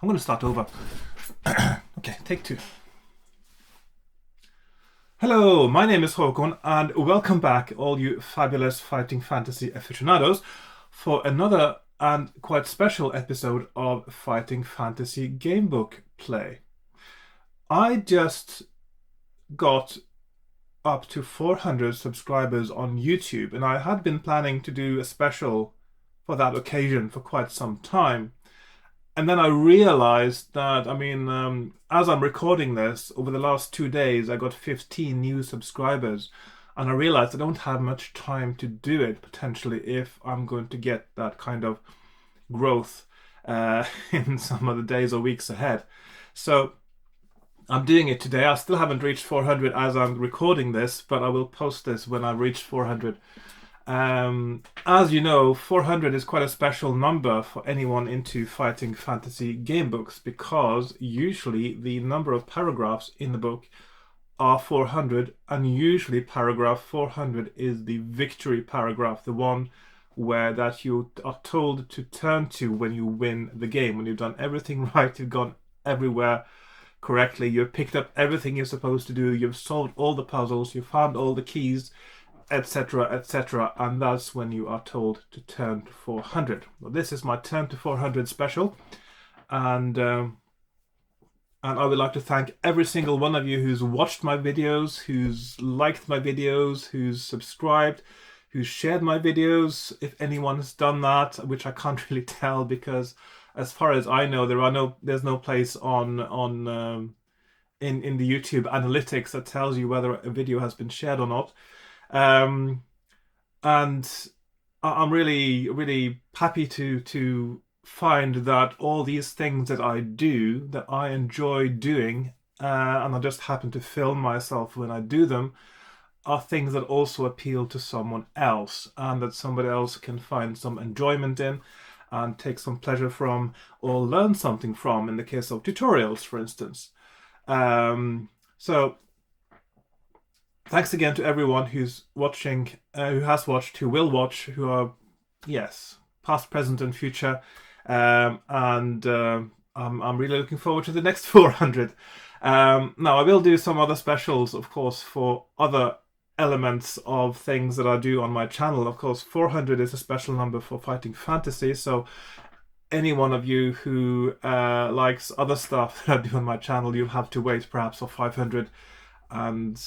I'm going to start over. Okay, take two. Hello, my name is Hakon, and welcome back, all you fabulous fighting fantasy aficionados, for another and quite special episode of Fighting Fantasy Gamebook Play. I just got up to 400 subscribers on YouTube, and I had been planning to do a special for that occasion for quite some time. And then I realized that, as I'm recording this, over the last 2 days, I got 15 new subscribers. And I realized I don't have much time to do it, potentially, if I'm going to get that kind of growth in some of the days or weeks ahead. So I'm doing it today. I still haven't reached 400 as I'm recording this, but I will post this when I've reached 400. As you know, 400 is quite a special number for anyone into fighting fantasy game books because usually the number of paragraphs in the book are 400, and usually paragraph 400 is the victory paragraph, the one where that you are told to turn to when you win the game, when you've done everything right, you've gone everywhere correctly, you've picked up everything you're supposed to do, you've solved all the puzzles, you've found all the keys, etc., etc., and that's when you are told to turn to 400. Well, this is my turn to 400 special, and I would like to thank every single one of you who's watched my videos, who's liked my videos, who's subscribed, who's shared my videos. If anyone has done that, which I can't really tell because, as far as I know, there's no place in the YouTube analytics that tells you whether a video has been shared or not. Um, and I'm really, really happy to find that all these things that I do, that I enjoy doing, and I just happen to film myself when I do them, are things that also appeal to someone else, and that somebody else can find some enjoyment in and take some pleasure from, or learn something from, in the case of tutorials, for instance. So thanks again to everyone who's watching, who has watched, who will watch, who are, yes, past, present, and future. And I'm really looking forward to the next 400. Now, I will do some other specials, of course, for other elements of things that I do on my channel. Of course, 400 is a special number for fighting fantasy, so any one of you who likes other stuff that I do on my channel, you have to wait perhaps for 500 and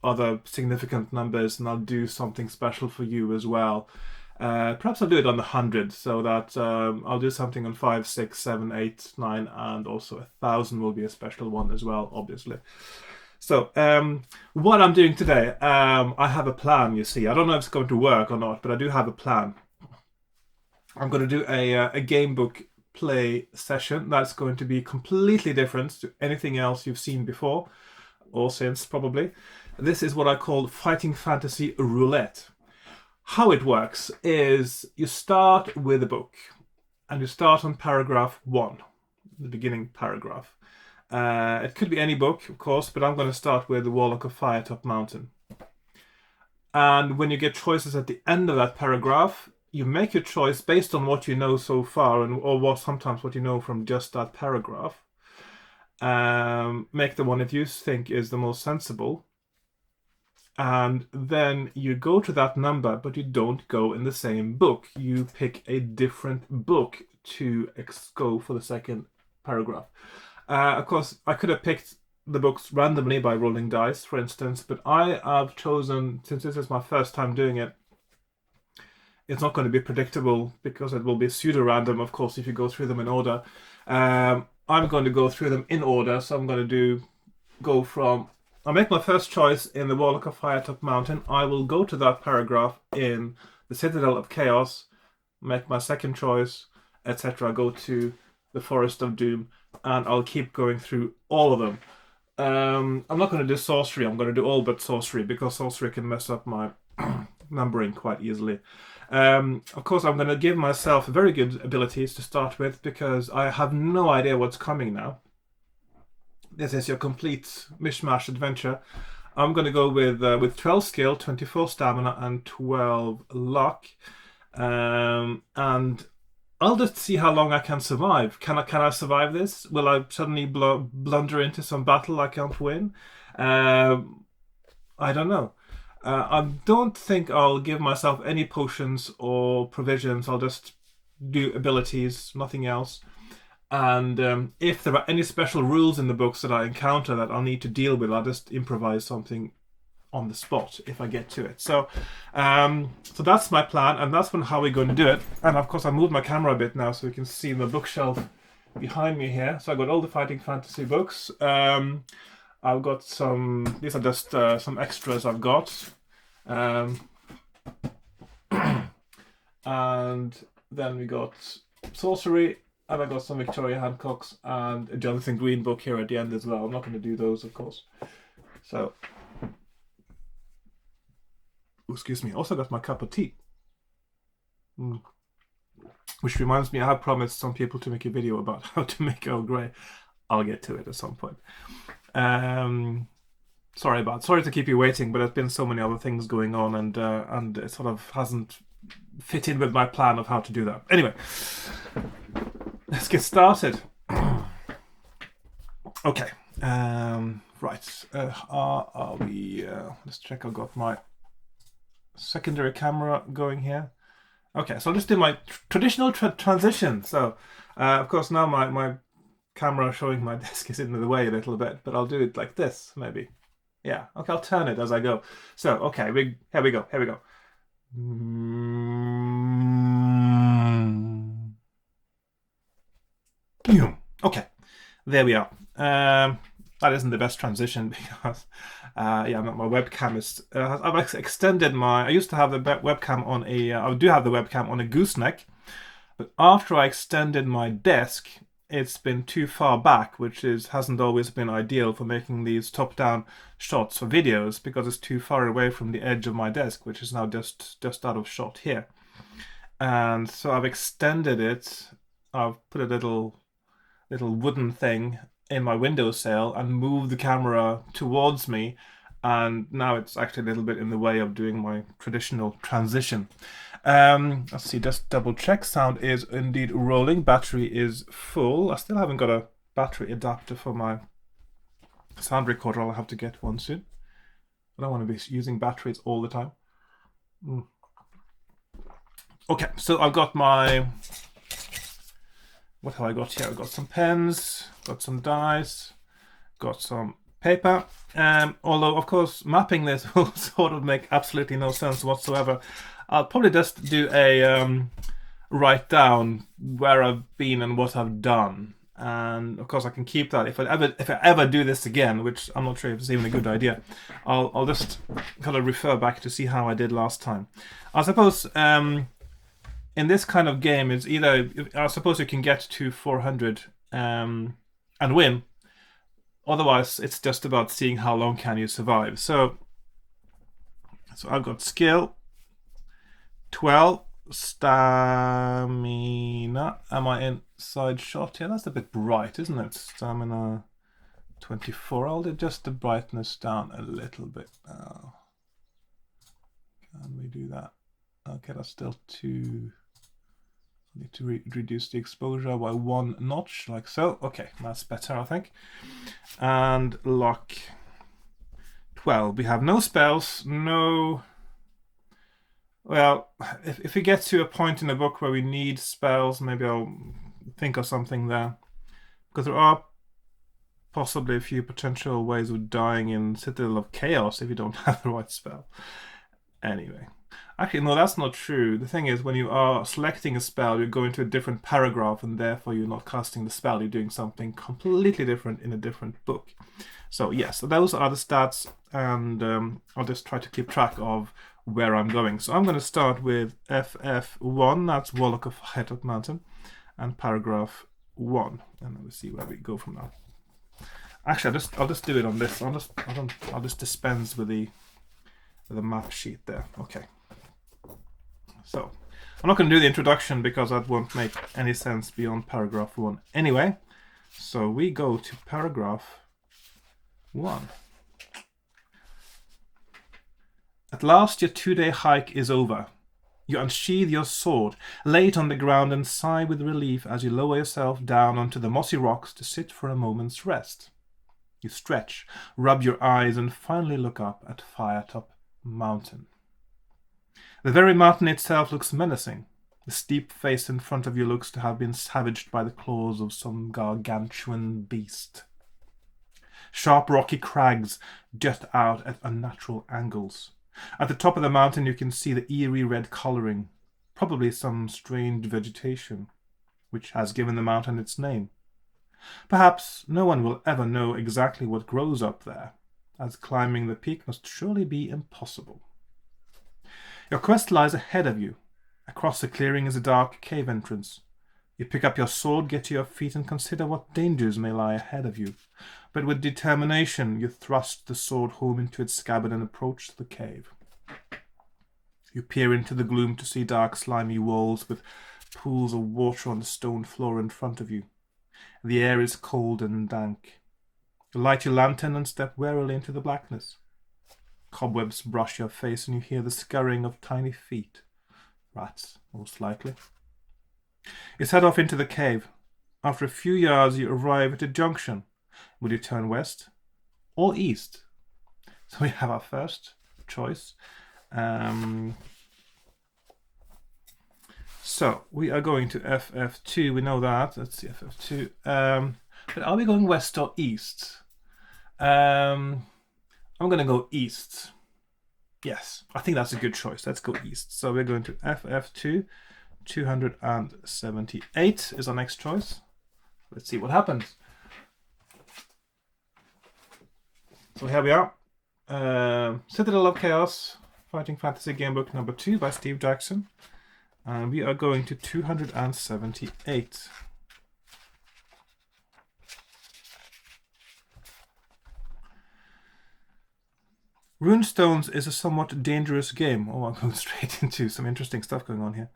other significant numbers, and I'll do something special for you as well. Perhaps I'll do it on the 100, so that I'll do something on 5, 6, 7, 8, 9, and also 1,000 will be a special one as well, obviously. So, what I'm doing today, I have a plan, you see. I don't know if it's going to work or not, but I do have a plan. I'm going to do a game book play session that's going to be completely different to anything else you've seen before, or since probably. This is what I call Fighting Fantasy Roulette. How it works is you start with a book, and you start on paragraph 1, the beginning paragraph. It could be any book, of course, but I'm going to start with The Warlock of Firetop Mountain. And when you get choices at the end of that paragraph, you make your choice based on what you know so far, or sometimes what you know from just that paragraph. Make the one that you think is the most sensible. And then you go to that number, but you don't go in the same book. You pick a different book to go for the second paragraph. Of course, I could have picked the books randomly by rolling dice, for instance, but I have chosen, since this is my first time doing it, it's not going to be predictable because it will be pseudo-random, of course, if you go through them in order. I'm going to go through them in order, so I'm going to I'll make my first choice in the Warlock of Firetop Mountain. I will go to that paragraph in the Citadel of Chaos, make my second choice, etc. Go to the Forest of Doom, and I'll keep going through all of them. I'm not going to do sorcery. I'm going to do all but sorcery, because sorcery can mess up my numbering quite easily. Of course, I'm going to give myself very good abilities to start with, because I have no idea what's coming now. This is your complete mishmash adventure. I'm going to go with 12 skill, 24 stamina, and 12 luck. And I'll just see how long I can survive. Can I survive this? Will I suddenly blunder into some battle I can't win? I don't know. I don't think I'll give myself any potions or provisions. I'll just do abilities, nothing else. And if there are any special rules in the books that I encounter that I'll need to deal with, I'll just improvise something on the spot if I get to it. So that's my plan, and that's how we're going to do it. And of course, I moved my camera a bit now so you can see the bookshelf behind me here. So I got all the Fighting Fantasy books. I've got some. These are just some extras I've got, and then we got Sorcery. And I got some Victoria Hancock's and a Jonathan Green book here at the end as well. I'm not going to do those, of course. So, excuse me. Also got my cup of tea. Which reminds me, I have promised some people to make a video about how to make Earl Grey. I'll get to it at some point. Sorry to keep you waiting, but there's been so many other things going on, and it sort of hasn't fit in with my plan of how to do that. Anyway. Let's get started. Okay. Right. Are we? Let's check. I've got my secondary camera going here. Okay. So I'll just do my traditional transition. So, of course, now my camera showing my desk is in the way a little bit, but I'll do it like this, maybe. Yeah. Okay. I'll turn it as I go. So, okay. Here we go. Okay, there we are. That isn't the best transition because, my webcam is. I've extended my. I used to have the webcam on a. I do have the webcam on a gooseneck, but after I extended my desk, it's been too far back, which hasn't always been ideal for making these top-down shots for videos because it's too far away from the edge of my desk, which is now just out of shot here. And so I've extended it. I've put a little wooden thing in my windowsill and moved the camera towards me, and now it's actually a little bit in the way of doing my traditional transition. Let's see, just double check. Sound is indeed rolling. Battery is full. I still haven't got a battery adapter for my sound recorder. I'll have to get one soon. I don't want to be using batteries all the time. Okay, so I've got my... What have I got here? I've got some pens, got some dice, got some paper. Although, of course, mapping this will sort of make absolutely no sense whatsoever. I'll probably just do a write down where I've been and what I've done. And, of course, I can keep that. If I ever do this again, which I'm not sure if it's even a good idea, I'll just kind of refer back to see how I did last time. I suppose... in this kind of game, it's either, I suppose you can get to 400 and win. Otherwise, it's just about seeing how long can you survive. So I've got skill, 12, stamina. Am I inside shot here? That's a bit bright, isn't it? Stamina, 24. I'll adjust the brightness down a little bit now. Can we do that? Okay, that's still too... I need to reduce the exposure by 1 notch, like so. Okay, that's better, I think. And lock 12. We have no spells, no... Well, if we get to a point in the book where we need spells, maybe I'll think of something there. Because there are possibly a few potential ways of dying in Citadel of Chaos if you don't have the right spell. Anyway. Actually, no, that's not true. The thing is, when you are selecting a spell, you're going to a different paragraph, and therefore you're not casting the spell. You're doing something completely different in a different book. So, yes, those are the stats, and I'll just try to keep track of where I'm going. So I'm going to start with FF1, that's Warlock of Hightop Mountain, and paragraph 1. And then we'll see where we go from now. Actually, I'll just do it on this. I'll just dispense with the map sheet there. Okay. So, I'm not going to do the introduction because that won't make any sense beyond paragraph 1 anyway. So we go to paragraph 1. At last your 2-day hike is over. You unsheathe your sword, lay it on the ground, and sigh with relief as you lower yourself down onto the mossy rocks to sit for a moment's rest. You stretch, rub your eyes, and finally look up at Firetop Mountain. The very mountain itself looks menacing. The steep face in front of you looks to have been savaged by the claws of some gargantuan beast. Sharp rocky crags jut out at unnatural angles. At the top of the mountain you can see the eerie red colouring, probably some strange vegetation, which has given the mountain its name. Perhaps no one will ever know exactly what grows up there, as climbing the peak must surely be impossible. Your quest lies ahead of you. Across the clearing is a dark cave entrance. You pick up your sword, get to your feet, and consider what dangers may lie ahead of you. But with determination, you thrust the sword home into its scabbard and approach the cave. You peer into the gloom to see dark, slimy walls with pools of water on the stone floor in front of you. The air is cold and dank. You light your lantern and step warily into the blackness. Cobwebs brush your face and you hear the scurrying of tiny feet. Rats, most likely. You set off into the cave. After a few yards, you arrive at a junction. Will you turn west or east? So we have our first choice. So we are going to FF2. We know that. Let's see, FF2. But are we going west or east? I'm going to go east. Yes, I think that's a good choice. Let's go east. So we're going to FF2. 278 is our next choice. Let's see what happens. So here we are. Citadel of Chaos, Fighting Fantasy Gamebook number 2 by Steve Jackson. And we are going to 278. Runestones is a somewhat dangerous game. Oh, I'm going straight into some interesting stuff going on here.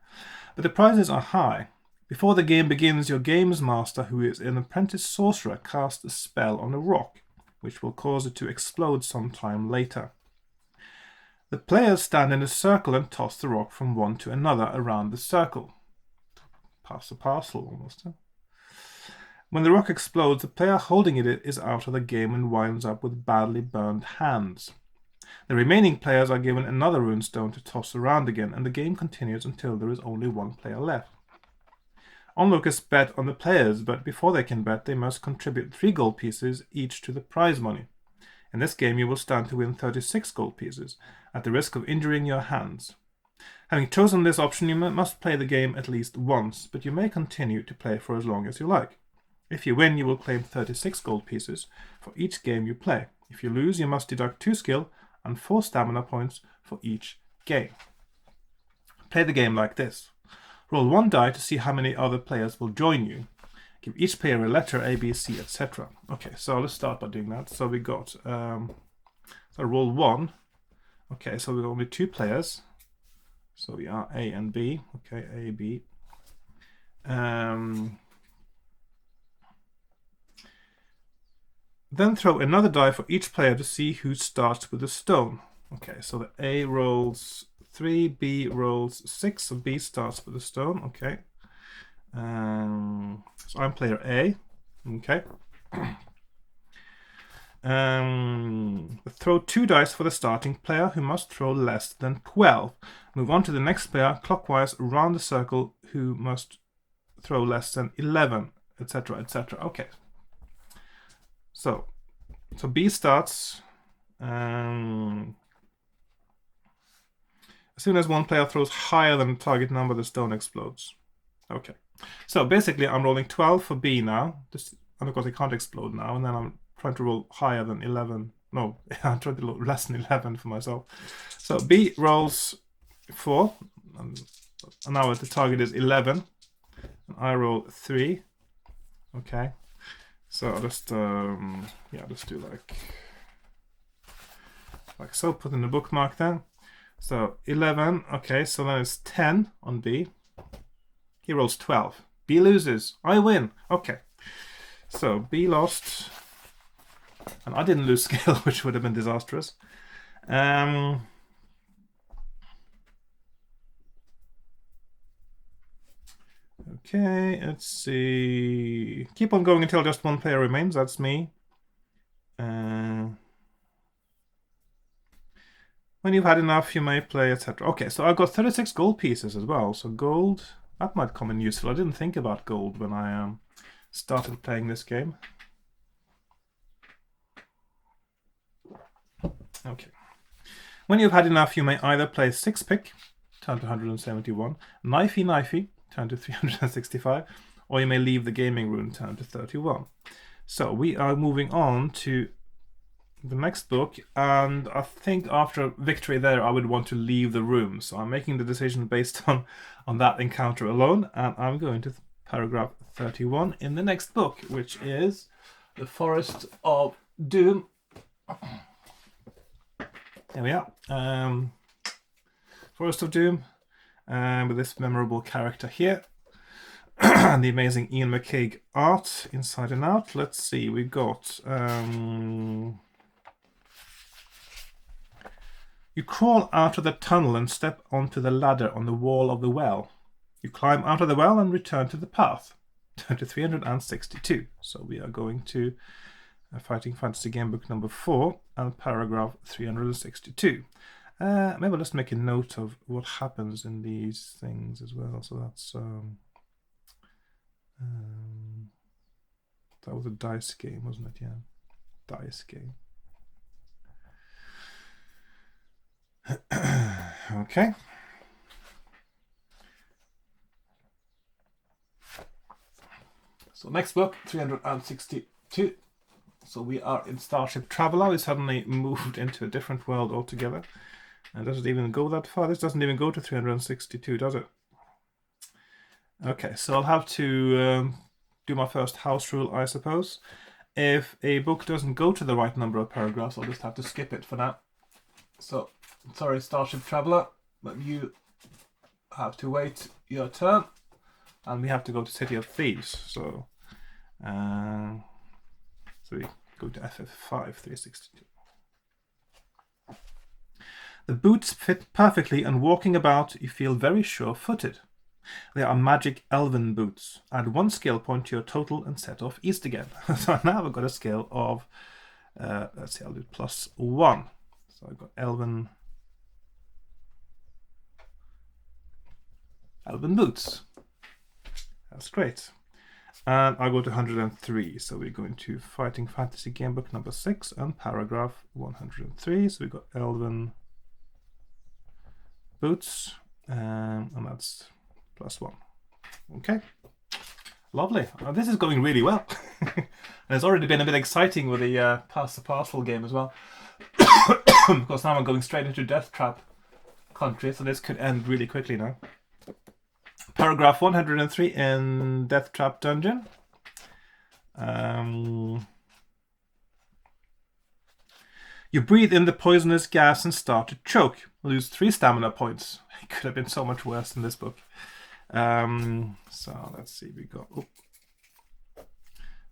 But the prizes are high. Before the game begins, your games master, who is an apprentice sorcerer, casts a spell on a rock, which will cause it to explode sometime later. The players stand in a circle and toss the rock from one to another around the circle. Pass the parcel, almost. Huh? When the rock explodes, the player holding it is out of the game and winds up with badly burned hands. The remaining players are given another runestone to toss around again, and the game continues until there is only one player left. Onlookers bet on the players, but before they can bet, they must contribute 3 gold pieces each to the prize money. In this game, you will stand to win 36 gold pieces, at the risk of injuring your hands. Having chosen this option, you must play the game at least once, but you may continue to play for as long as you like. If you win, you will claim 36 gold pieces for each game you play. If you lose, you must deduct 2 skill and 4 stamina points for each game. Play the game like this. Roll 1 die to see how many other players will join you. Give each player a letter, A, B, C, etc. Okay, so let's start by doing that. So we got, so roll 1. Okay, so we got only 2 players. So we are A and B. Okay, A, B. Then throw another die for each player to see who starts with a stone. Okay, so the A rolls 3, B rolls 6, so B starts with a stone. Okay. So I'm player A. Okay. Throw 2 dice for the starting player, who must throw less than 12. Move on to the next player clockwise around the circle, who must throw less than 11, etc., etc. Okay. So B starts. As soon as one player throws higher than the target number, the stone explodes. Okay. So basically, I'm rolling 12 for B now. And of course, it can't explode now. And then I'm trying to roll higher than 11. No, I'm trying to roll less than 11 for myself. So B rolls 4. And now the target is 11. And I roll 3. Okay. So I'll just, just do like so. Put in the bookmark then. So 11. Okay, so then it's 10 on B. He rolls 12. B loses. I win. Okay. So B lost. And I didn't lose skill, which would have been disastrous. Okay, let's see. Keep on going until just one player remains. That's me. When you've had enough, you may play, etc. Okay, so I've got 36 gold pieces as well. So gold, that might come in useful. I didn't think about gold when I started playing this game. Okay. When you've had enough, you may either play 6-pick, turn to 171, knifey, turn to 365, or you may leave the gaming room, turn to 31. So we are moving on to the next book, and I think after victory there, I would want to leave the room. So I'm making the decision based on that encounter alone, and I'm going to paragraph 31 in the next book, which is The Forest of Doom. There we are. Forest of Doom, with this memorable character here. And the amazing Ian McCaig art inside and out. Let's see, we've got... you crawl out of the tunnel and step onto the ladder on the wall of the well. You climb out of the well and return to the path. Turn to 362. So we are going to Fighting Fantasy Gamebook number 4 and paragraph 362. Maybe I'll just make a note of what happens in these things as well. So that's that was a dice game, wasn't it? Yeah, dice game. Okay. So next book, 362. So we are in Starship Traveler. We suddenly moved into a different world altogether. And does it even go that far? This doesn't even go to 362, does it? Okay, so I'll have to do my first house rule, I suppose. If a book doesn't go to the right number of paragraphs, I'll just have to skip it for now. So, sorry, Starship Traveler, but you have to wait your turn. And we have to go to City of Thieves. So we go to FF5, 362. The boots fit perfectly, and walking about, you feel very sure-footed. They are magic elven boots. Add 1 skill point to your total and set off east again. So now I've got a skill of, let's see, I'll do +1. So I've got elven boots. That's great. And I go to 103. So we're going to Fighting Fantasy Gamebook number 6 and paragraph 103. So we've got elven boots, and that's +1. Okay, lovely. This is going really well. And it's already been a bit exciting with the Pass the Parcel game as well. Because now I'm going straight into Death Trap country, so this could end really quickly now. Paragraph 103 in Death Trap Dungeon. You breathe in the poisonous gas and start to choke. Lose 3 stamina points. It could have been so much worse in this book. So let's see, we got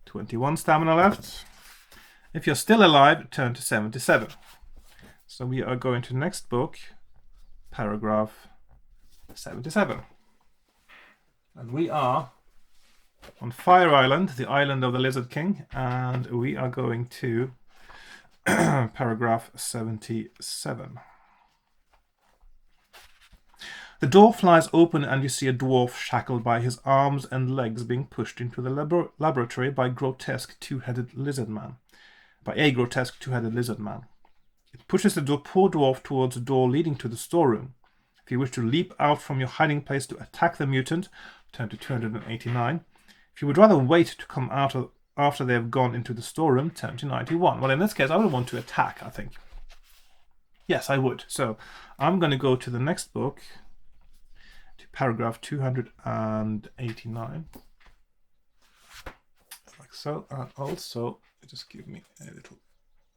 21 stamina left. If you're still alive, turn to 77. So we are going to next book, paragraph 77. And we are on Fire Island, the island of the Lizard King, and we are going to paragraph 77. The door flies open and you see a dwarf shackled by his arms and legs being pushed into the laboratory by a grotesque two-headed lizard man. It pushes the poor dwarf towards a door leading to the storeroom. If you wish to leap out from your hiding place to attack the mutant, turn to 289. If you would rather wait to come out after they have gone into the storeroom, turn to 91. Well, in this case, I would want to attack, I think. Yes, I would. So I'm going to go to the next book, to paragraph 289. Like so. And also, just give me a little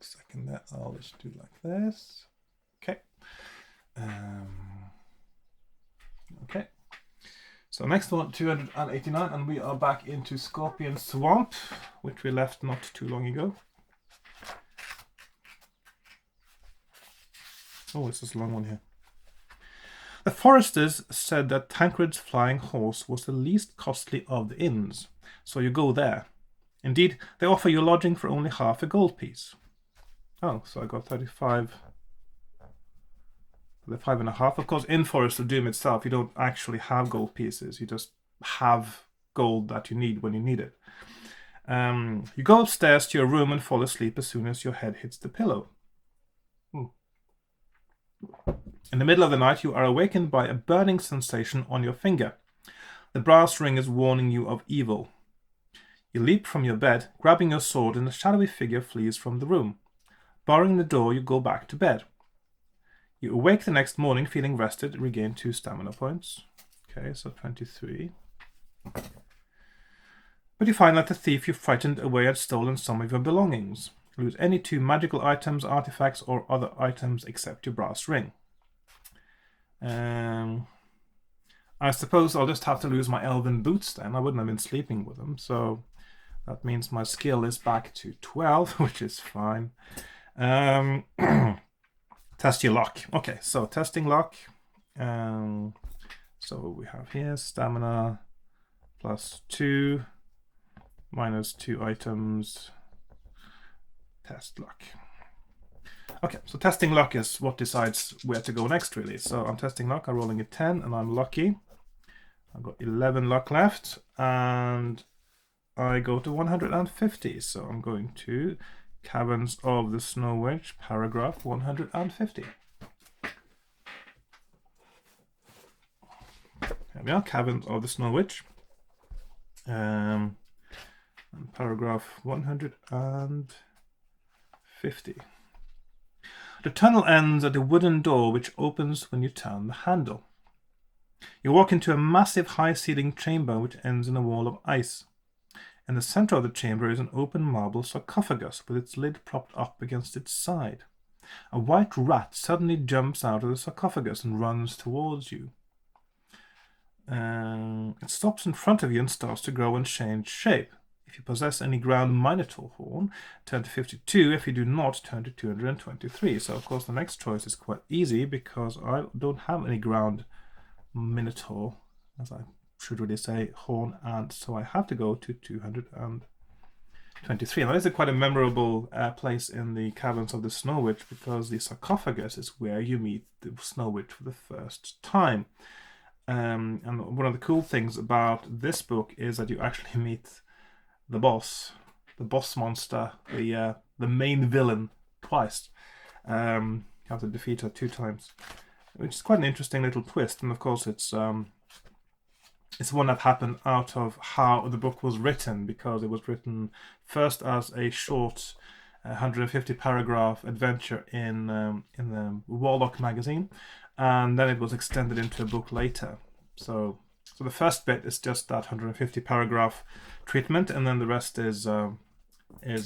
second there. I'll just do like this. Okay. Okay. So next one, 289, and we are back into Scorpion Swamp, which we left not too long ago. Oh, it's this long one here. The foresters said that Tancred's flying horse was the least costly of the inns, so you go there. Indeed, they offer you lodging for only half a gold piece. Oh, so I got 35. The 5.5. Of course, in Forest of Doom itself, you don't actually have gold pieces. You just have gold that you need when you need it. You go upstairs to your room and fall asleep as soon as your head hits the pillow. In the middle of the night, you are awakened by a burning sensation on your finger. The brass ring is warning you of evil. You leap from your bed, grabbing your sword, and a shadowy figure flees from the room. Barring the door, you go back to bed. You awake the next morning feeling rested, regain 2 stamina points. Okay, so 23. But you find that the thief you frightened away had stolen some of your belongings. You lose any 2 magical items, artifacts, or other items except your brass ring. I suppose I'll just have to lose my elven boots then. I wouldn't have been sleeping with them, so that means my skill is back to 12, which is fine. Test your luck. Okay, so testing luck. So we have here stamina +2, -2 items. Test luck. Okay, so testing luck is what decides where to go next, really. So I'm testing luck. I'm rolling a 10, and I'm lucky. I've got 11 luck left, and I go to 150. So I'm going to Caverns of the Snow Witch, paragraph 150. Here we are, Caverns of the Snow Witch. And paragraph 150. The tunnel ends at a wooden door which opens when you turn the handle. You walk into a massive high-ceilinged chamber which ends in a wall of ice. In the center of the chamber is an open marble sarcophagus with its lid propped up against its side. A white rat suddenly jumps out of the sarcophagus and runs towards you. It stops in front of you and starts to grow and change shape. If you possess any ground minotaur horn, turn to 52. If you do not, turn to 223. So, of course, the next choice is quite easy because I don't have any ground minotaur, as I should really say, horn, and so I have to go to 223. And that is quite a memorable place in the Caverns of the Snow Witch because the sarcophagus is where you meet the Snow Witch for the first time. And one of the cool things about this book is that you actually meet the boss monster, the main villain twice. You have to defeat her 2 times, which is quite an interesting little twist. And of course, it's one that happened out of how the book was written, because it was written first as a short 150 paragraph adventure in the Warlock magazine, and then it was extended into a book later. So the first bit is just that 150 paragraph treatment, and then the rest is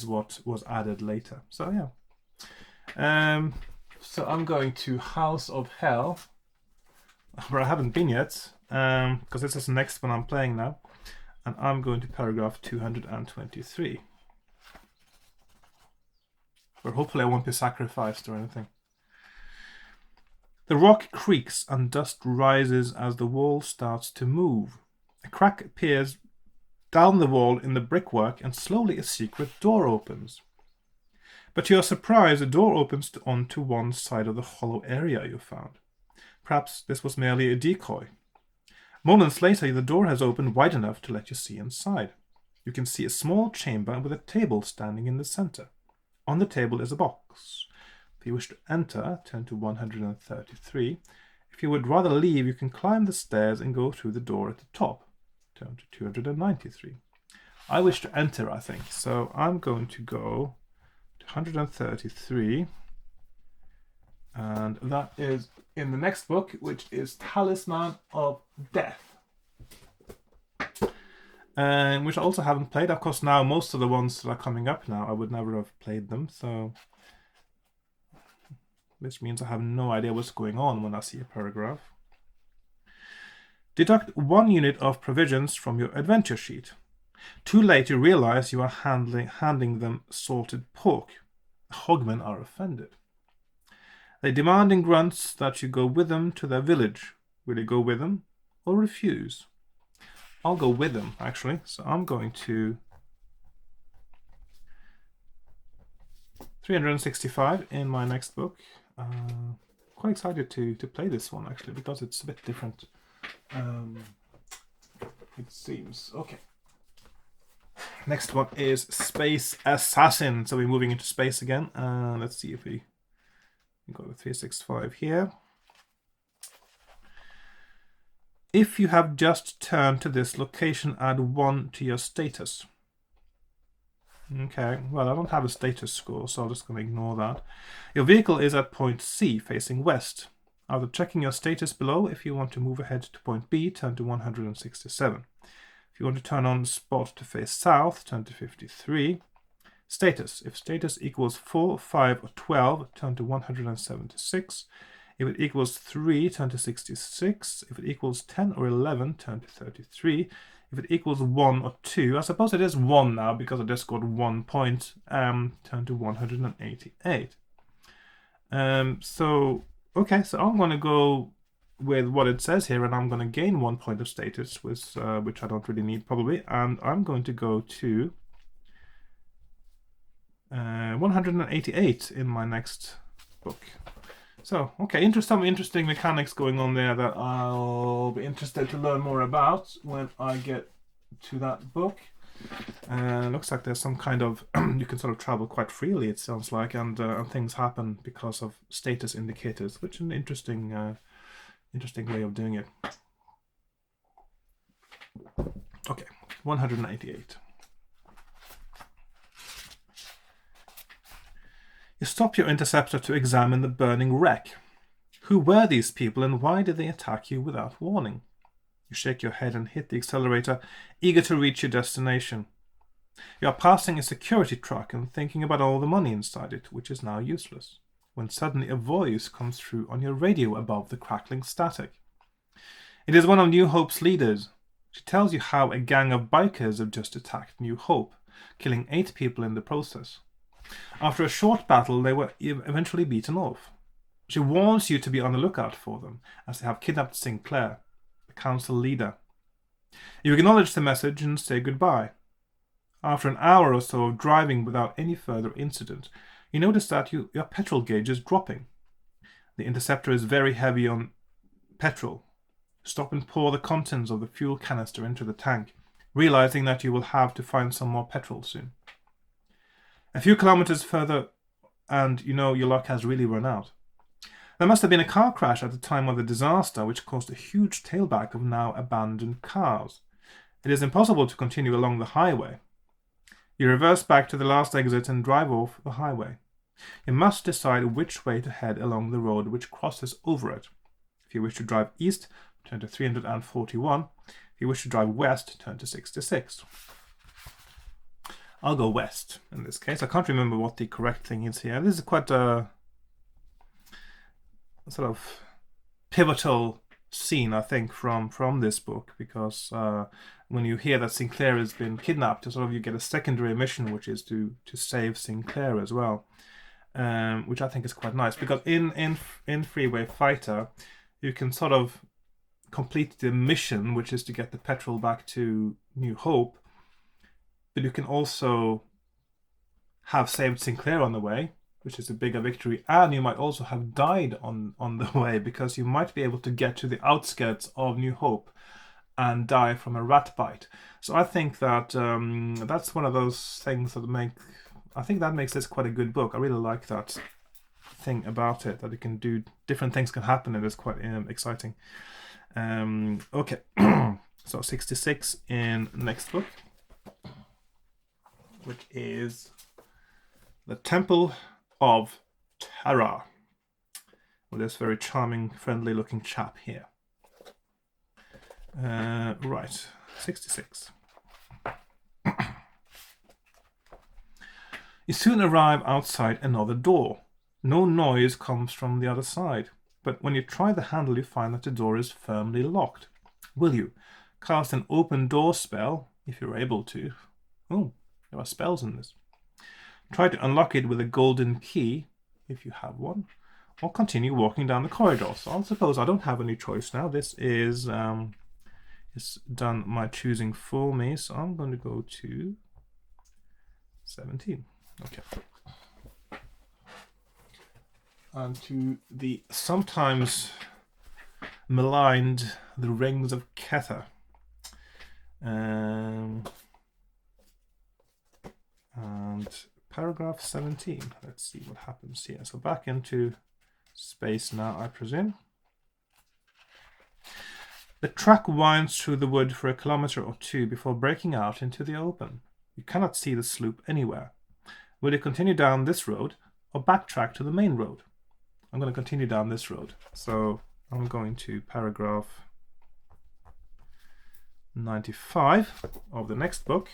what was added later. So yeah. So I'm going to House of Hell, where I haven't been yet, because this is the next one I'm playing now, and I'm going to paragraph 223, where hopefully I won't be sacrificed or anything. The rock creaks and dust rises as the wall starts to move. A crack appears down the wall in the brickwork, and slowly a secret door opens. But to your surprise, the door opens onto one side of the hollow area you found. Perhaps this was merely a decoy. Moments later, the door has opened wide enough to let you see inside. You can see a small chamber with a table standing in the center. On the table is a box. If you wish to enter, turn to 133. If you would rather leave, you can climb the stairs and go through the door at the top. Turn to 293. I wish to enter, I think, so I'm going to go to 133. And that is in the next book, which is Talisman of Death, which I also haven't played. Of course, now most of the ones that are coming up now, I would never have played them, so which means I have no idea what's going on when I see a paragraph. Deduct 1 unit of provisions from your adventure sheet. Too late, you realize you are handing them salted pork. The hogmen are offended. They demand in grunts that you go with them to their village. Will you go with them or refuse? I'll go with them, actually. So I'm going to 365 in my next book. Quite excited to play this one, actually, because it's a bit different. It seems. Okay. Next one is Space Assassin. So we're moving into space again. Let's see if we go to 365 here. If you have just turned to this location, add 1 to your status. Okay, well, I don't have a status score, so I'm just going to ignore that. Your vehicle is at point C, facing west. After checking your status below, if you want to move ahead to point B, turn to 167. If you want to turn on spot to face south, turn to 53. Status. If status equals 4, 5, or 12, turn to 176. If it equals 3, turn to 66. If it equals 10 or 11, turn to 33. If it equals 1 or 2, I suppose it is 1 now because I just got 1 point, turn to 188. Okay, so I'm going to go with what it says here, and I'm going to gain 1 point of status, which I don't really need probably, and I'm going to go to 188 in my next book. So, okay, some interesting mechanics going on there that I'll be interested to learn more about when I get to that book. Looks like there's some kind of you can sort of travel quite freely, it sounds like, and things happen because of status indicators, which is an interesting way of doing it. Okay, 188. You stop your interceptor to examine the burning wreck. Who were these people and why did they attack you without warning? You shake your head and hit the accelerator, eager to reach your destination. You are passing a security truck and thinking about all the money inside it, which is now useless, when suddenly a voice comes through on your radio above the crackling static. It is one of New Hope's leaders. She tells you how a gang of bikers have just attacked New Hope, killing 8 people in the process. After a short battle, they were eventually beaten off. She warns you to be on the lookout for them, as they have kidnapped Sinclair, the council leader. You acknowledge the message and say goodbye. After an hour or so of driving without any further incident, you notice that your petrol gauge is dropping. The interceptor is very heavy on petrol. Stop and pour the contents of the fuel canister into the tank, realizing that you will have to find some more petrol soon. A few kilometers further, and you know your luck has really run out. There must have been a car crash at the time of the disaster, which caused a huge tailback of now abandoned cars. It is impossible to continue along the highway. You reverse back to the last exit and drive off the highway. You must decide which way to head along the road which crosses over it. If you wish to drive east, turn to 341. If you wish to drive west, turn to 66. I'll go west in this case. I can't remember what the correct thing is here. This is quite a sort of pivotal scene, I think, from this book, because when you hear that Sinclair has been kidnapped, you get a secondary mission, which is to save Sinclair as well, which I think is quite nice, because in Freeway Fighter, you can sort of complete the mission, which is to get the petrol back to New Hope, but you can also have saved Sinclair on the way, which is a bigger victory, and you might also have died on the way, because you might be able to get to the outskirts of New Hope and die from a rat bite. So I think that that's one of those things that I think that makes this quite a good book. I really like that thing about it, that it can do different things can happen, and it's quite exciting. Okay, so 66 in next book, which is The Temple of Terror, with this very charming, friendly looking chap here. Right, 66. You soon arrive outside another door. No noise comes from the other side, but when you try the handle, you find that the door is firmly locked. Will you cast an open door spell, if you're able to? Oh, there are spells in this. Try to unlock it with a golden key, if you have one, or continue walking down the corridor. So I suppose I don't have any choice now. This is it's done my choosing for me. So I'm going to go to 17. Okay. And to the sometimes maligned The Rings of Kether. And paragraph 17. Let's see what happens here. So back into space now, I presume. The track winds through the wood for a kilometer or two before breaking out into the open. You cannot see the sloop anywhere. Will you continue down this road or backtrack to the main road? I'm going to continue down this road. So I'm going to paragraph 95 of the next book.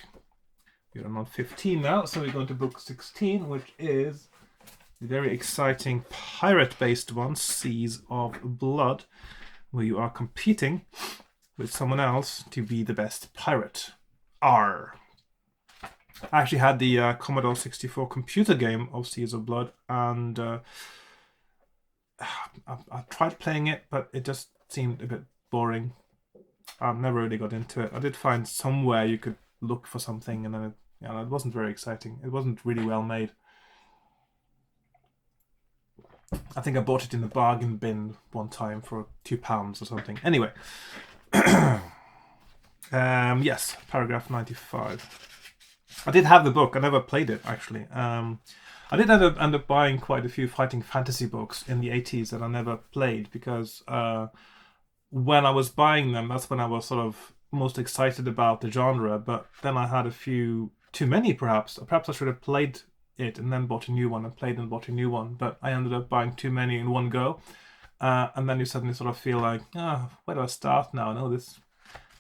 We're on 15 now, so we're going to book 16, which is the very exciting pirate-based one, Seas of Blood, where you are competing with someone else to be the best pirate. R. I actually had the Commodore 64 computer game of Seas of Blood, and I tried playing it, but it just seemed a bit boring. I never really got into it. I did find somewhere you could look for something, and then it wasn't very exciting. It wasn't really well made. I think I bought it in the bargain bin one time for £2 or something. Anyway, yes, paragraph 95. I did have the book. I never played it, actually. I did end up buying quite a few fighting fantasy books in the 80s that I never played, because when I was buying them, that's when I was sort of most excited about the genre. But then I had a few too many, perhaps. Perhaps I should have played it and then bought a new one, and played and bought a new one. But I ended up buying too many in one go. And then you suddenly sort of feel like, where do I start now? And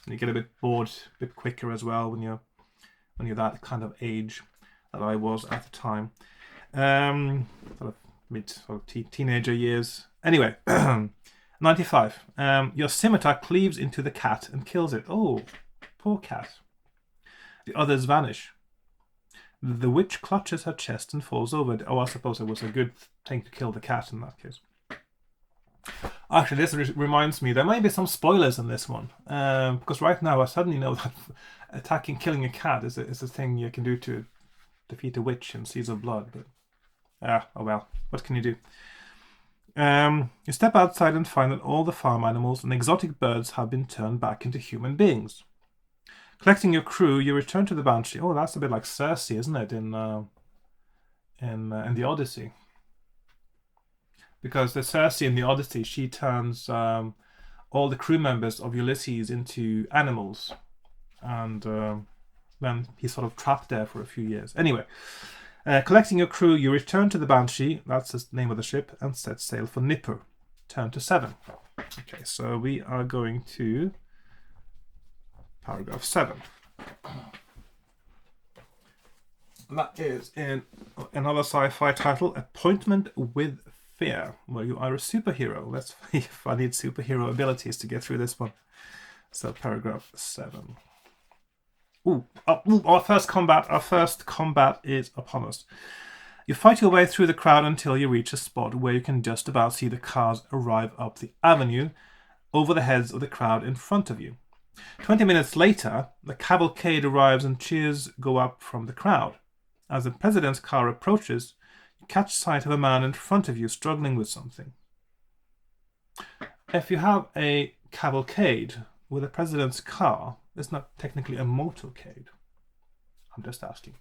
you get a bit bored a bit quicker as well when you're that kind of age that I was at the time. Sort of teenager years. Anyway, 95. Your scimitar cleaves into the cat and kills it. Oh, poor cat. The others vanish. The witch clutches her chest and falls over. Oh, I suppose it was a good thing to kill the cat in that case. Actually, this reminds me, there may be some spoilers in this one. Because right now I suddenly know that killing a cat is a thing you can do to defeat a witch in Seas of Blood. But, oh well, what can you do? You step outside and find that all the farm animals and exotic birds have been turned back into human beings. Collecting your crew, you return to the Banshee. Oh, that's a bit like Circe, isn't it, in the Odyssey? Because the Circe in the Odyssey, she turns all the crew members of Ulysses into animals, and then he's sort of trapped there for a few years. Anyway, collecting your crew, you return to the Banshee, that's the name of the ship, and set sail for Nippur. Turn to 7. Okay, so we are going to paragraph 7. And that is in another sci-fi title, Appointment with Fear, where you are a superhero. Let's see if I need superhero abilities to get through this one. So paragraph 7. Our first combat is upon us. You fight your way through the crowd until you reach a spot where you can just about see the cars arrive up the avenue over the heads of the crowd in front of you. 20 minutes later, the cavalcade arrives and cheers go up from the crowd. As the president's car approaches, you catch sight of a man in front of you struggling with something. If you have a cavalcade with a president's car, it's not technically a motorcade. I'm just asking.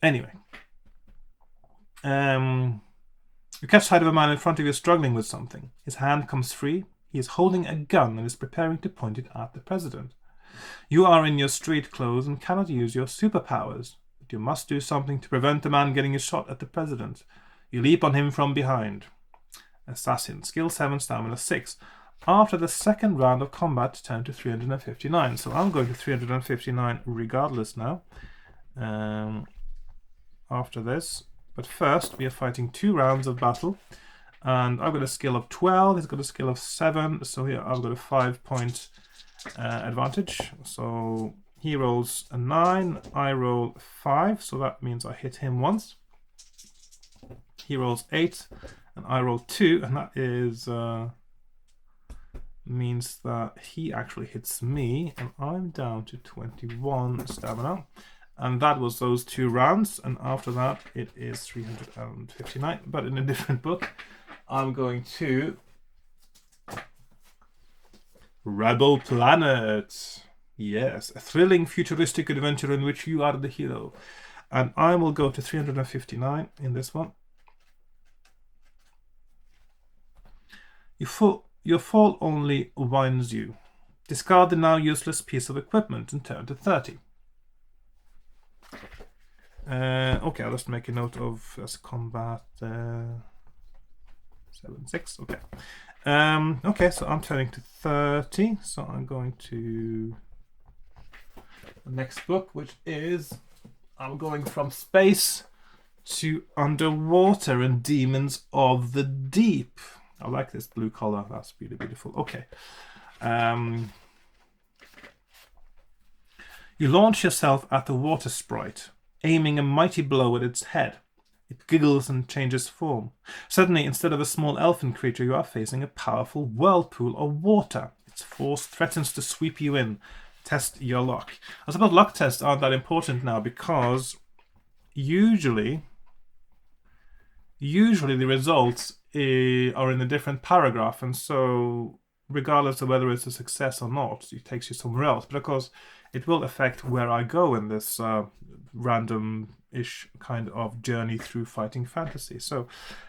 Anyway, you catch sight of a man in front of you struggling with something. His hand comes free. He is holding a gun and is preparing to point it at the president. You are in your street clothes and cannot use your superpowers, but you must do something to prevent the man getting a shot at the president. You leap on him from behind. Assassin, skill 7, stamina 6. After the second round of combat, turn to 359. So I'm going to 359 regardless now. After this. But first, we are fighting 2 rounds of battle. And I've got a skill of 12. He's got a skill of 7. So here I've got a 5-point advantage. So he rolls a 9. I roll 5. So that means I hit him once. He rolls 8. And I roll 2, and that is means that he actually hits me, and I'm down to 21 stamina. And that was those 2 rounds, and after that it is 359. But in a different book, I'm going to Rebel Planet. Yes, a thrilling futuristic adventure in which you are the hero. And I will go to 359 in this one. Your fall only winds you. Discard the now useless piece of equipment and turn to 30. Okay, I'll just make a note of as combat 7-6. Okay. Okay, so I'm turning to 30. So I'm going to the next book, which is I'm going from space to underwater and Demons of the Deep. I like this blue color. That's really beautiful. Okay. You launch yourself at the water sprite, aiming a mighty blow at its head. It giggles and changes form. Suddenly, instead of a small elfin creature, you are facing a powerful whirlpool of water. Its force threatens to sweep you in. Test your luck. I suppose luck tests aren't that important now because usually the results are in a different paragraph, and so regardless of whether it's a success or not, it takes you somewhere else. But of course, it will affect where I go in this random-ish kind of journey through fighting fantasy. So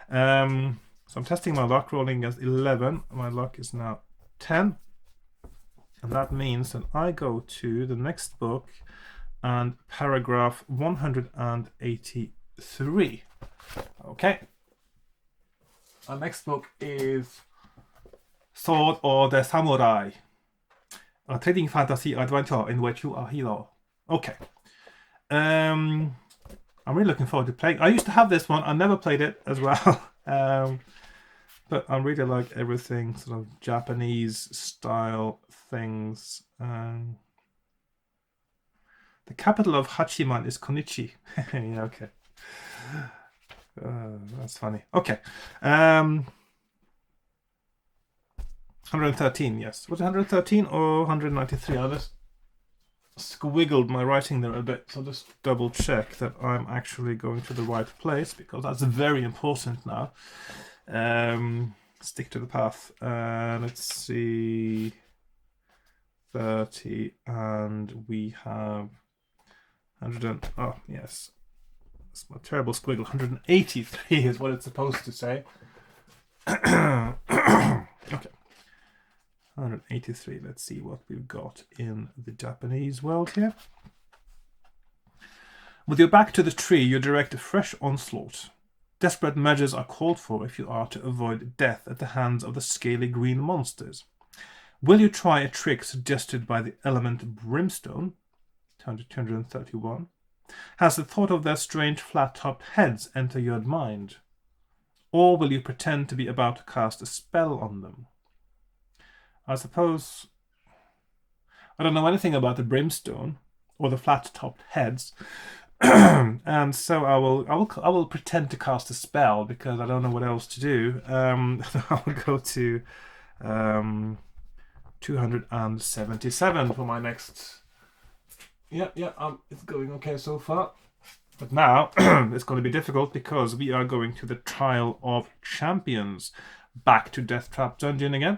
I'm testing my luck, rolling as 11. My luck is now 10. And that means that I go to the next book and paragraph 183. Okay. Our next book is Sword of the Samurai, a trading fantasy adventure in which you are a hero. Okay. I'm really looking forward to playing. I used to have this one. I never played it as well. But I really like everything sort of Japanese style things. The capital of Hachiman is Konichi. Yeah, okay. That's funny. Okay. 113, yes. Was it 113 or 193? I just squiggled my writing there a bit, so just double check that I'm actually going to the right place, because that's very important now. Stick to the path. Let's see. 30, and we have 100. Oh, yes. That's my terrible squiggle. 183 is what it's supposed to say. Okay. 183. Let's see what we've got in the Japanese world here. With your back to the tree, you direct a fresh onslaught. Desperate measures are called for if you are to avoid death at the hands of the scaly green monsters. Will you try a trick suggested by the element brimstone? 231. Has the thought of their strange flat-topped heads enter your mind? Or will you pretend to be about to cast a spell on them? I suppose I don't know anything about the brimstone or the flat-topped heads, and so I will pretend to cast a spell because I don't know what else to do. I will go to 277 for my next. It's going okay so far. But now it's going to be difficult because we are going to the Trial of Champions. Back to Death Trap Dungeon again.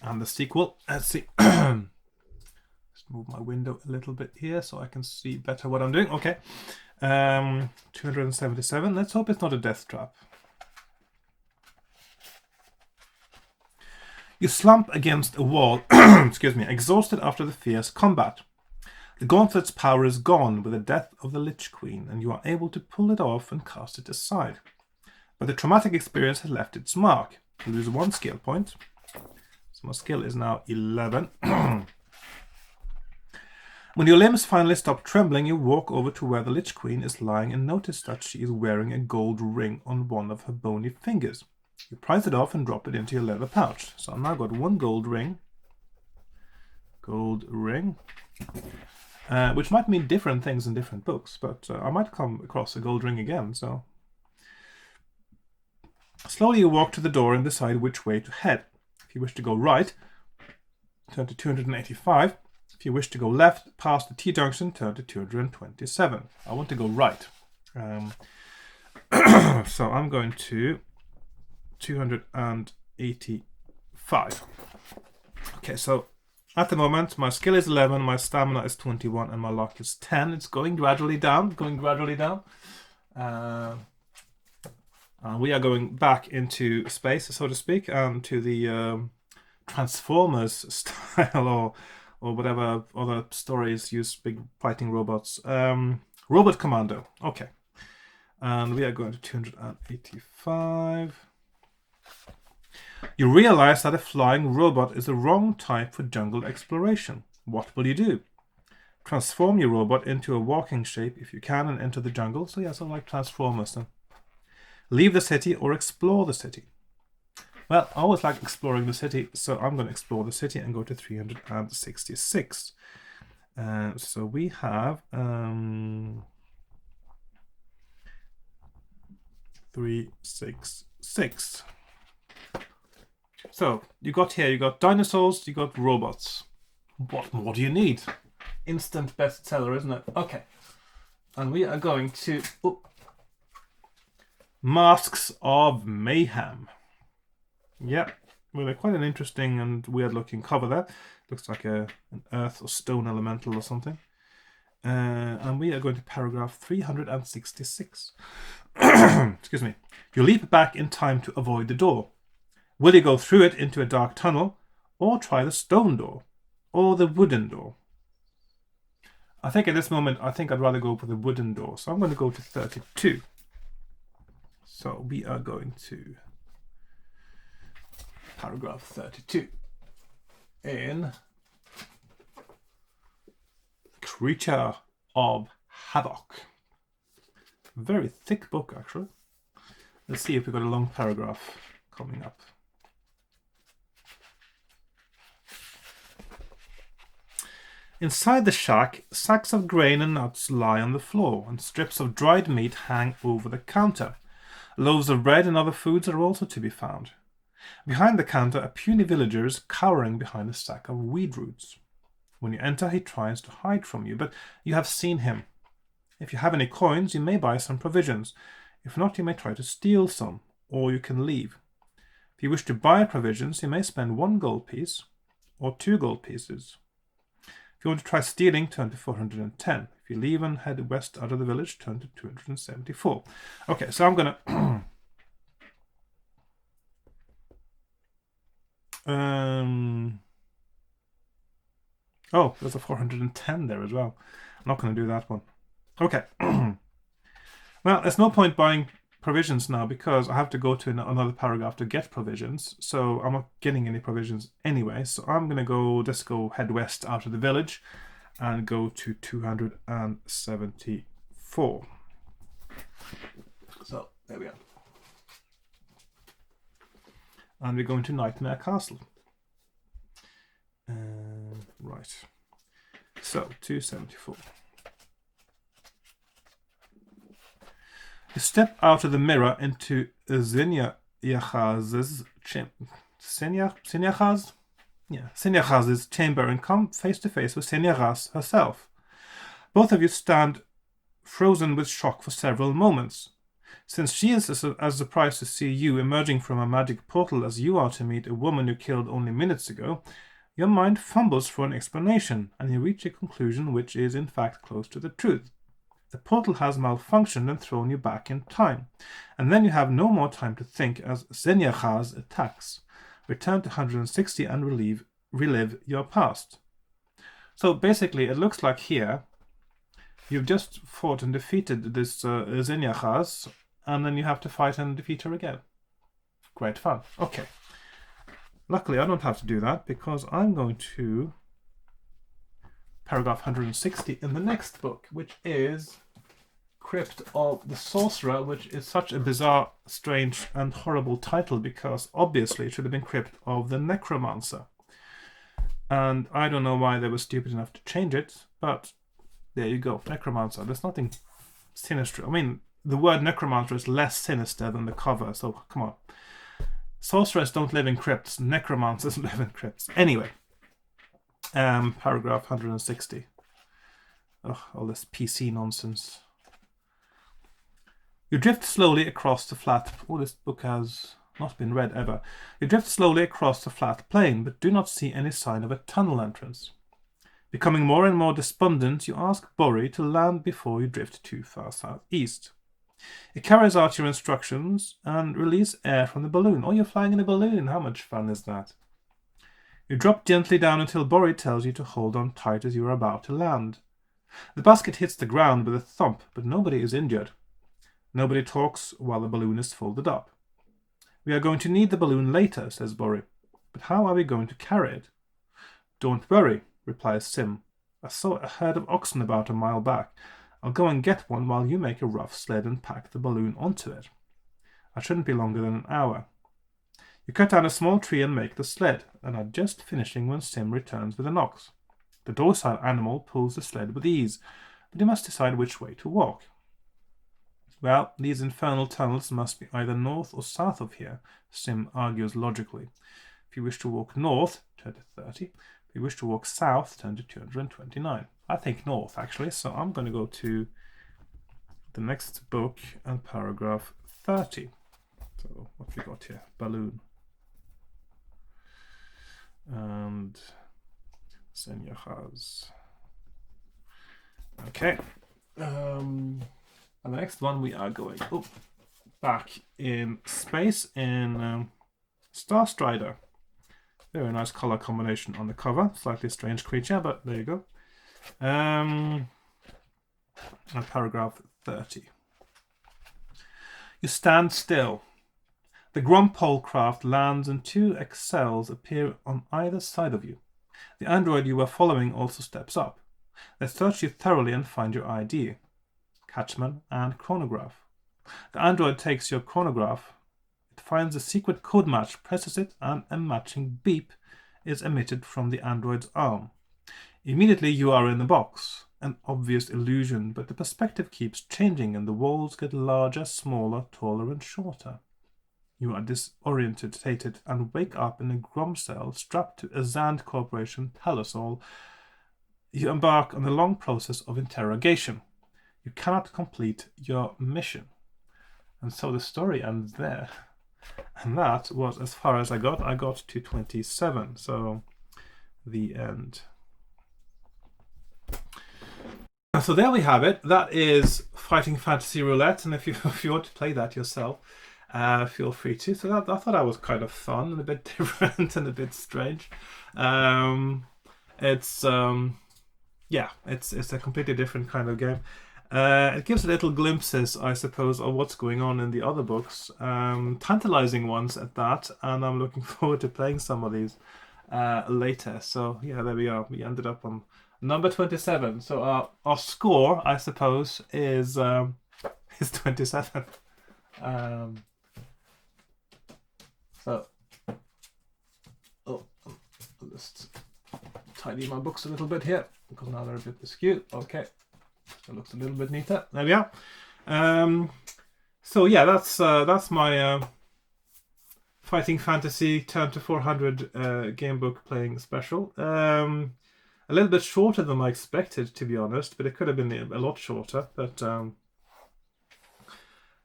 And the sequel. Let's see. Just move my window a little bit here so I can see better what I'm doing. Okay. 277. Let's hope it's not a death trap. You slump against a wall, excuse me, exhausted after the fierce combat. The gauntlet's power is gone with the death of the Lich Queen, and you are able to pull it off and cast it aside. But the traumatic experience has left its mark. You lose 1 skill point. So my skill is now 11. When your limbs finally stop trembling, you walk over to where the Lich Queen is lying and notice that she is wearing a gold ring on one of her bony fingers. You prise it off and drop it into your leather pouch. So I've now got 1 gold ring. Gold ring. which might mean different things in different books, but I might come across a gold ring again, so... Slowly you walk to the door and decide which way to head. If you wish to go right, turn to 285. If you wish to go left past the T-junction, turn to 227. I want to go right. So I'm going to 285. Okay, so at the moment my skill is 11, my stamina is 21, and my luck is 10. It's going gradually down, and we are going back into space, so to speak, to the Transformers style, or whatever other stories use big fighting robots. Robot Commando. Okay. And we are going to 285. You realize that a flying robot is the wrong type for jungle exploration. What will you do? Transform your robot into a walking shape if you can and enter the jungle. So yeah, so like Transformers then. Leave the city or explore the city. Well, I always like exploring the city, so I'm going to explore the city and go to 366. So we have 366. So you got dinosaurs, you got robots. What more do you need? Instant bestseller, isn't it? Okay. And we are going to Masks of Mayhem. Yep, well, quite an interesting and weird looking cover there. Looks like an earth or stone elemental or something. And we are going to paragraph 366. Excuse me. You leap back in time to avoid the door. Will you go through it into a dark tunnel, or try the stone door, or the wooden door? I think at this moment, I'd rather go for the wooden door. So I'm going to go to 32. So we are going to paragraph 32 in Creature of Havoc. Very thick book, actually. Let's see if we've got a long paragraph coming up. Inside the shack, sacks of grain and nuts lie on the floor, and strips of dried meat hang over the counter. Loaves of bread and other foods are also to be found. Behind the counter, a puny villager is cowering behind a sack of weed roots. When you enter, he tries to hide from you, but you have seen him. If you have any coins, you may buy some provisions. If not, you may try to steal some, or you can leave. If you wish to buy provisions, you may spend 1 gold piece, or 2 gold pieces. If you want to try stealing, turn to 410. If you leave and head west out of the village, turn to 274. Okay, so I'm going to... Oh, there's a 410 there as well. I'm not going to do that one. Okay. Well, there's no point buying provisions now because I have to go to another paragraph to get provisions. So I'm not getting any provisions anyway. So I'm going to just go head west out of the village and go to 274. So there we are. And we're going to Nightmare Castle. Right. So 274. You step out of the mirror into Sinyachaz's chamber and come face to face with Sinyachaz herself. Both of you stand frozen with shock for several moments. Since she is as surprised to see you emerging from a magic portal as you are to meet a woman you killed only minutes ago, your mind fumbles for an explanation, and you reach a conclusion which is in fact close to the truth. The portal has malfunctioned and thrown you back in time, and then you have no more time to think as Sinyachaz attacks. Return to 160 and relive your past. So basically, it looks like here you've just fought and defeated this Sinyachaz, and then you have to fight and defeat her again. Great fun. Okay. Luckily, I don't have to do that because I'm going to paragraph 160 in the next book, which is Crypt of the Sorcerer, which is such a bizarre, strange, and horrible title because obviously it should have been Crypt of the Necromancer. And I don't know why they were stupid enough to change it, but There you go, necromancer. There's nothing sinister. I mean, the word necromancer is less sinister than the cover, so come on. Sorcerers don't live in crypts. Necromancers live in crypts. Anyway, paragraph 160. Ugh, all this PC nonsense. You drift slowly across the flat... Oh, this book has not been read ever. You drift slowly across the flat plain, but do not see any sign of a tunnel entrance. Becoming more and more despondent, you ask Borri to land before you drift too far southeast. It carries out your instructions and release air from the balloon. Oh, you're flying in a balloon. How much fun is that? You drop gently down until Borri tells you to hold on tight as you are about to land. The basket hits the ground with a thump, but nobody is injured. Nobody talks while the balloon is folded up. We are going to need the balloon later, says Borri. But how are we going to carry it? Don't worry, replies Sim. I saw a herd of oxen about a mile back. I'll go and get one while you make a rough sled and pack the balloon onto it. I shouldn't be longer than an hour. You cut down a small tree and make the sled, and are just finishing when Sim returns with an ox. The docile animal pulls the sled with ease, but you must decide which way to walk. Well, these infernal tunnels must be either north or south of here, Sim argues logically. If you wish to walk north, turn to 30. If you wish to walk south, turn to 229. I think north, actually, so I'm going to go to the next book and paragraph 30. So, what we got here? Balloon. And Senja has... Okay. And the next one we are going back in space in Star Strider. Very nice color combination on the cover. Slightly strange creature, but there you go. And paragraph 30. You stand still. The Grumpole craft lands and two Excels appear on either side of you. The android you were following also steps up. They search you thoroughly and find your ID, Catchman and chronograph. The android takes your chronograph. It finds a secret code match, presses it, and a matching beep is emitted from the android's arm. Immediately you are in the box. An obvious illusion, but the perspective keeps changing and the walls get larger, smaller, taller, and shorter. You are disorientated and wake up in a Grom cell strapped to a Zand Corporation Talisol. You embark on a long process of interrogation. You cannot complete your mission. And so the story ends there. And that was as far as I got. I got to 27, so the end. So there we have it. That is Fighting Fantasy Roulette, and if you want to play that yourself, feel free to. So I thought that was kind of fun and a bit different and a bit strange. It's a completely different kind of game. It gives little glimpses, I suppose, of what's going on in the other books. Tantalizing ones at that, and I'm looking forward to playing some of these later. So yeah, there we are. We ended up on number 27. So our score, I suppose, is 27. I'll just tidy my books a little bit here because now they're a bit askew. Okay. It looks a little bit neater. There we are. So yeah, that's my Fighting Fantasy Turn to 400 game book playing special. A little bit shorter than I expected, to be honest, but it could have been a lot shorter. But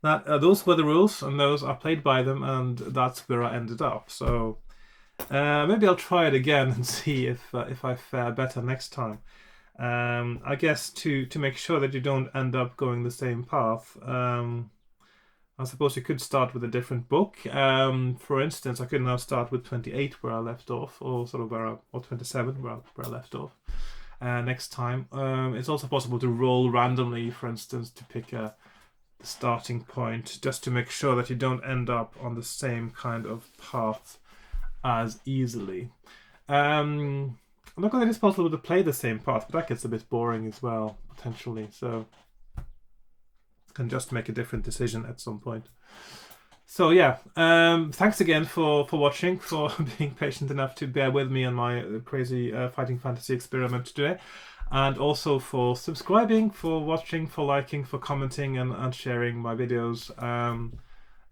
those were the rules, and those I played by them, and that's where I ended up. So maybe I'll try it again and see if I fare better next time. I guess to make sure that you don't end up going the same path, I suppose you could start with a different book. For instance, I could now start with 28 where I left off, or sort of or 27 where I left off next time. It's also possible to roll randomly, for instance, to pick a starting point, just to make sure that you don't end up on the same kind of path as easily. I'm not going to it's possible to play the same path, but that gets a bit boring as well, potentially. So I can just make a different decision at some point. So yeah, thanks again for watching, for being patient enough to bear with me on my crazy fighting fantasy experiment today, and also for subscribing, for watching, for liking, for commenting, and sharing my videos.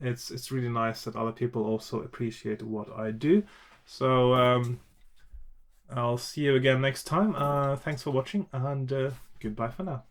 It's really nice that other people also appreciate what I do. So I'll see you again next time. Thanks for watching, and goodbye for now.